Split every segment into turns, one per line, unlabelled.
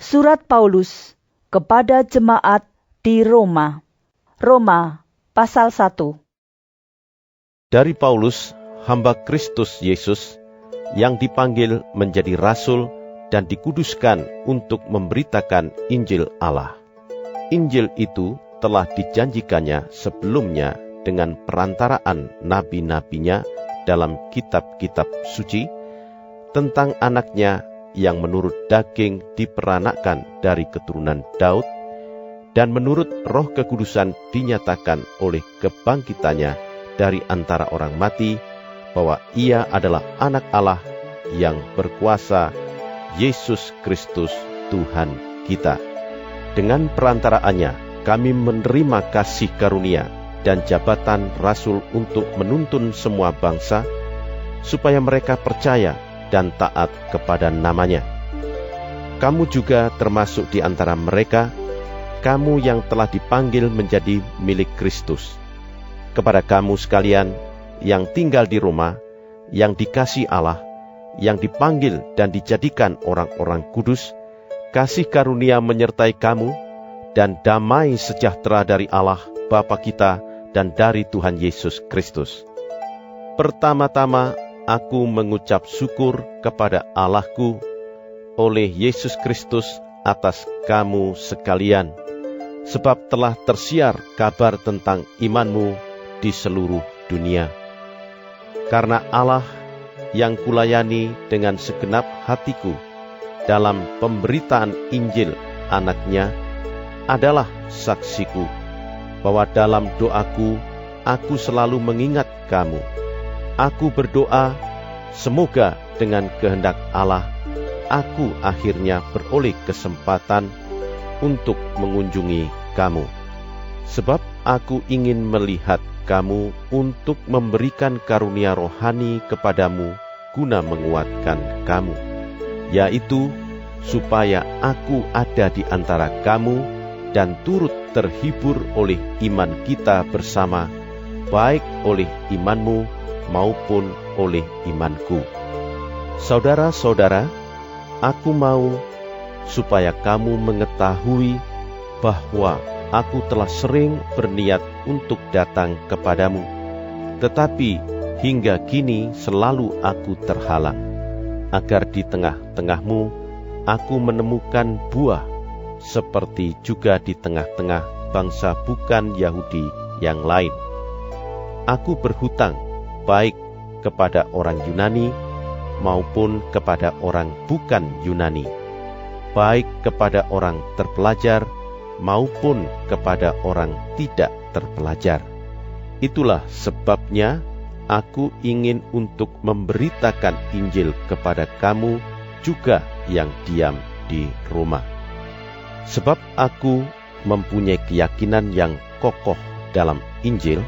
Surat Paulus kepada jemaat di Roma. Roma pasal 1.
Dari Paulus, hamba Kristus Yesus, yang dipanggil menjadi rasul dan dikuduskan untuk memberitakan Injil Allah. Injil itu telah dijanjikannya sebelumnya dengan perantaraan nabi-nabinya dalam kitab-kitab suci, tentang anaknya yang menurut daging diperanakkan dari keturunan Daud, dan menurut Roh Kekudusan dinyatakan oleh kebangkitannya dari antara orang mati, bahwa ia adalah anak Allah yang berkuasa, Yesus Kristus Tuhan kita. Dengan perantaraannya kami menerima kasih karunia dan jabatan rasul untuk menuntun semua bangsa, supaya mereka percaya dan taat kepada namanya. Kamu juga termasuk di antara mereka, kamu yang telah dipanggil menjadi milik Kristus. Kepada kamu sekalian yang tinggal di Roma, yang dikasihi Allah, yang dipanggil dan dijadikan orang-orang kudus, kasih karunia menyertai kamu, dan damai sejahtera dari Allah Bapa kita dan dari Tuhan Yesus Kristus. Pertama-tama, aku mengucap syukur kepada Allahku oleh Yesus Kristus atas kamu sekalian, sebab telah tersiar kabar tentang imanmu di seluruh dunia. Karena Allah yang kulayani dengan segenap hatiku dalam pemberitaan Injil anaknya adalah saksiku, bahwa dalam doaku aku selalu mengingat kamu. Aku berdoa, semoga dengan kehendak Allah, aku akhirnya beroleh kesempatan untuk mengunjungi kamu. Sebab aku ingin melihat kamu untuk memberikan karunia rohani kepadamu guna menguatkan kamu, yaitu supaya aku ada di antara kamu dan turut terhibur oleh iman kita bersama, baik oleh imanmu maupun oleh imanku. Saudara-saudara, aku mau supaya kamu mengetahui bahwa aku telah sering berniat untuk datang kepadamu, tetapi hingga kini selalu aku terhalang, agar di tengah-tengahmu aku menemukan buah, seperti juga di tengah-tengah bangsa bukan Yahudi yang lain. Aku berhutang baik kepada orang Yunani maupun kepada orang bukan Yunani, baik kepada orang terpelajar maupun kepada orang tidak terpelajar. Itulah sebabnya aku ingin untuk memberitakan Injil kepada kamu juga yang diam di Roma. Sebab aku mempunyai keyakinan yang kokoh dalam Injil,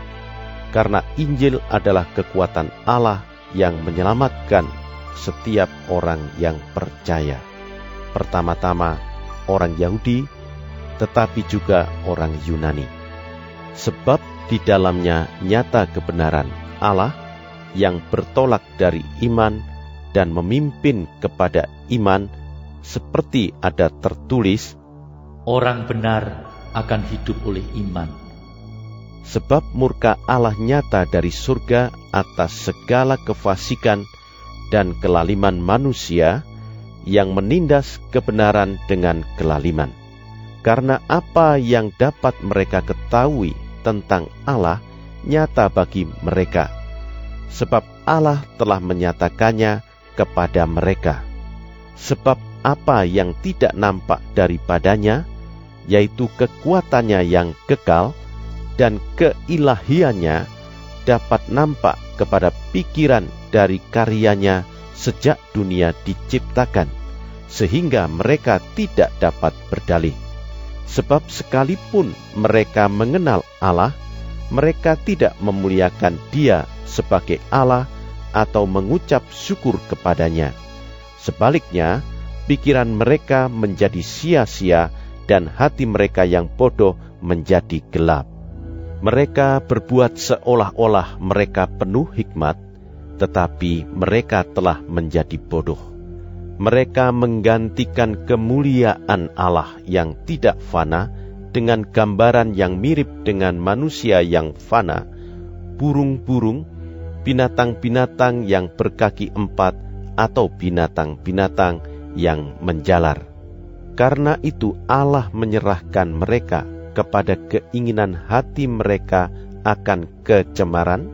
karena Injil adalah kekuatan Allah yang menyelamatkan setiap orang yang percaya. Pertama-tama orang Yahudi, tetapi juga orang Yunani. Sebab di dalamnya nyata kebenaran Allah yang bertolak dari iman dan memimpin kepada iman, seperti ada tertulis,
orang benar akan hidup oleh iman.
Sebab murka Allah nyata dari surga atas segala kefasikan dan kelaliman manusia yang menindas kebenaran dengan kelaliman. Karena apa yang dapat mereka ketahui tentang Allah nyata bagi mereka, sebab Allah telah menyatakannya kepada mereka. Sebab apa yang tidak nampak daripadanya, yaitu kekuatannya yang kekal dan keilahiannya, dapat nampak kepada pikiran dari karyanya sejak dunia diciptakan, sehingga mereka tidak dapat berdalih. Sebab sekalipun mereka mengenal Allah, mereka tidak memuliakan Dia sebagai Allah atau mengucap syukur kepadanya. Sebaliknya, pikiran mereka menjadi sia-sia dan hati mereka yang bodoh menjadi gelap. Mereka berbuat seolah-olah mereka penuh hikmat, tetapi mereka telah menjadi bodoh. Mereka menggantikan kemuliaan Allah yang tidak fana dengan gambaran yang mirip dengan manusia yang fana, burung-burung, binatang-binatang yang berkaki 4, atau binatang-binatang yang menjalar. Karena itu Allah menyerahkan mereka kepada keinginan hati mereka akan kecemaran,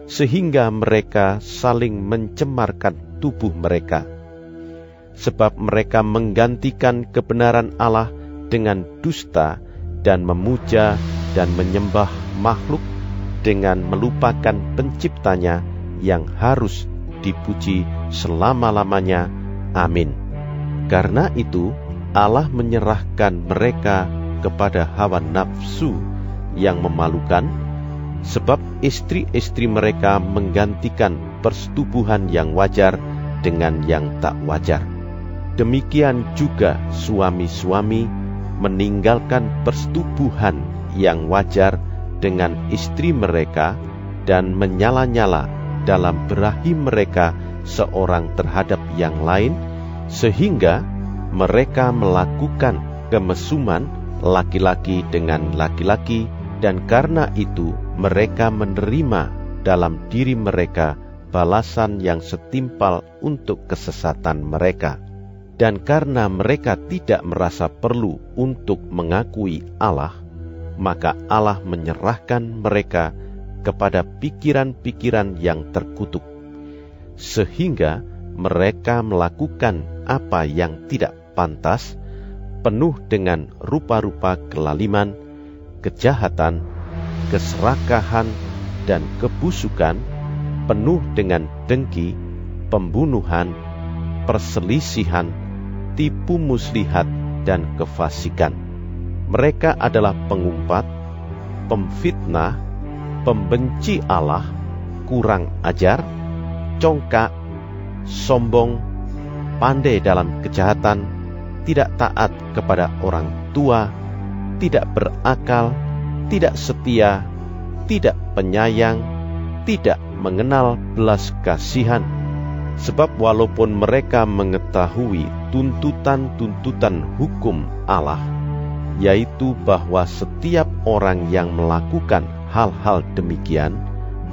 sehingga mereka saling mencemarkan tubuh mereka. Sebab mereka menggantikan kebenaran Allah dengan dusta dan memuja dan menyembah makhluk dengan melupakan penciptanya yang harus dipuji selama-lamanya. Amin. Karena itu Allah menyerahkan mereka kepada hawa nafsu yang memalukan, sebab istri-istri mereka menggantikan persetubuhan yang wajar dengan yang tak wajar. Demikian juga suami-suami meninggalkan persetubuhan yang wajar dengan istri mereka dan menyala-nyala dalam berahi mereka seorang terhadap yang lain, sehingga mereka melakukan kemesuman laki-laki dengan laki-laki, dan karena itu mereka menerima dalam diri mereka balasan yang setimpal untuk kesesatan mereka. Dan karena mereka tidak merasa perlu untuk mengakui Allah, maka Allah menyerahkan mereka kepada pikiran-pikiran yang terkutuk, sehingga mereka melakukan apa yang tidak pantas, penuh dengan rupa-rupa kelaliman, kejahatan, keserakahan, dan kebusukan, penuh dengan dengki, pembunuhan, perselisihan, tipu muslihat, dan kefasikan. Mereka adalah pengumpat, pemfitnah, pembenci Allah, kurang ajar, congkak, sombong, pandai dalam kejahatan, tidak taat kepada orang tua, tidak berakal, tidak setia, tidak penyayang, tidak mengenal belas kasihan. Sebab walaupun mereka mengetahui tuntutan-tuntutan hukum Allah, yaitu bahwa setiap orang yang melakukan hal-hal demikian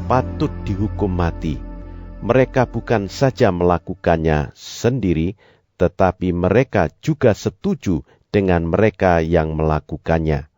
patut dihukum mati, mereka bukan saja melakukannya sendiri, tetapi mereka juga setuju dengan mereka yang melakukannya.